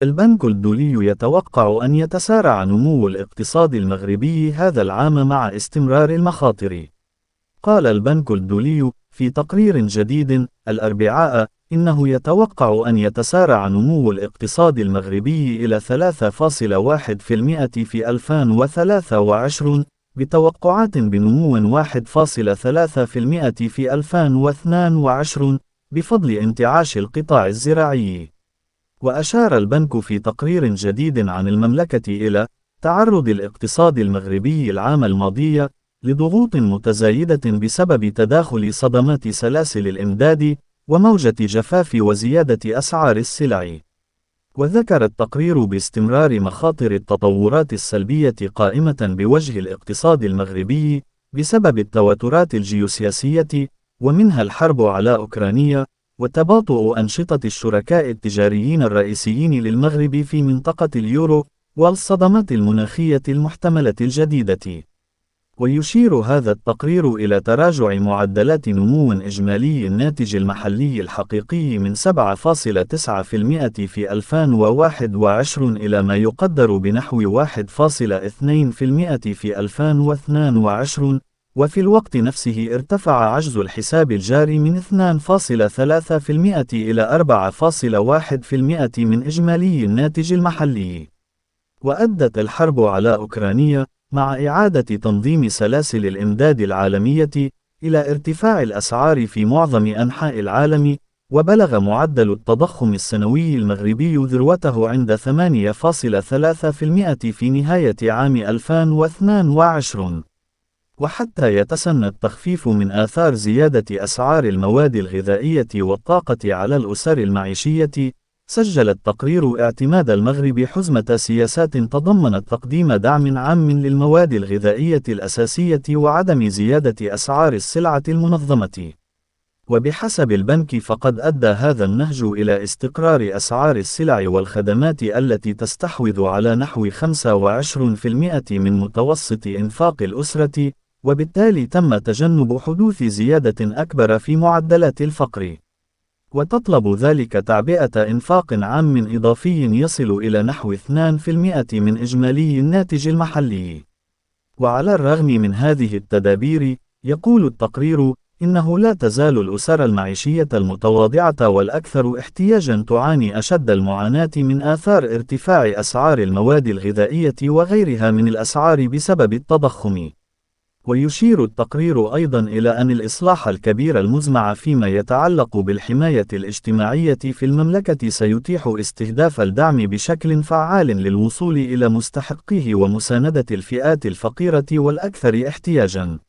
البنك الدولي يتوقع أن يتسارع نمو الاقتصاد المغربي هذا العام مع استمرار المخاطر. قال البنك الدولي في تقرير جديد الأربعاء إنه يتوقع أن يتسارع نمو الاقتصاد المغربي إلى 3.1% في 2023 بتوقعات بنمو 1.3% في 2022 بفضل انتعاش القطاع الزراعي. وأشار البنك في تقرير جديد عن المملكة إلى تعرض الاقتصاد المغربي العام الماضي لضغوط متزايدة بسبب تداخل صدمات سلاسل الإمداد وموجة جفاف وزيادة أسعار السلع. وذكر التقرير باستمرار مخاطر التطورات السلبية قائمة بوجه الاقتصاد المغربي بسبب التوترات الجيوسياسية ومنها الحرب على أوكرانيا وتباطؤ أنشطة الشركاء التجاريين الرئيسيين للمغرب في منطقة اليورو والصدمات المناخية المحتملة الجديدة. ويشير هذا التقرير إلى تراجع معدلات نمو إجمالي الناتج المحلي الحقيقي من 7.9% في 2021 إلى ما يقدر بنحو 1.2% في 2022، وفي الوقت نفسه ارتفع عجز الحساب الجاري من 2.3% إلى 4.1% من إجمالي الناتج المحلي. وأدت الحرب على أوكرانيا مع إعادة تنظيم سلاسل الإمداد العالمية إلى ارتفاع الأسعار في معظم أنحاء العالم، وبلغ معدل التضخم السنوي المغربي ذروته عند 8.3% في نهاية عام 2022. وحتى يتسنى التخفيف من آثار زيادة أسعار المواد الغذائية والطاقة على الأسر المعيشية، سجل التقرير اعتماد المغرب حزمة سياسات تضمنت تقديم دعم عام للمواد الغذائية الأساسية وعدم زيادة أسعار السلعة المنظمة. وبحسب البنك فقد أدى هذا النهج إلى استقرار أسعار السلع والخدمات التي تستحوذ على نحو 25% من متوسط إنفاق الأسرة، وبالتالي تم تجنب حدوث زيادة أكبر في معدلات الفقر. وتطلب ذلك تعبئة إنفاق عام إضافي يصل إلى نحو 2% من إجمالي الناتج المحلي. وعلى الرغم من هذه التدابير، يقول التقرير إنه لا تزال الأسر المعيشية المتواضعة والأكثر احتياجاً تعاني أشد المعاناة من آثار ارتفاع أسعار المواد الغذائية وغيرها من الأسعار بسبب التضخم. ويشير التقرير أيضاً إلى أن الإصلاح الكبير المزمع فيما يتعلق بالحماية الاجتماعية في المملكة سيتيح استهداف الدعم بشكل فعال للوصول إلى مستحقيه ومساندة الفئات الفقيرة والأكثر احتياجاً.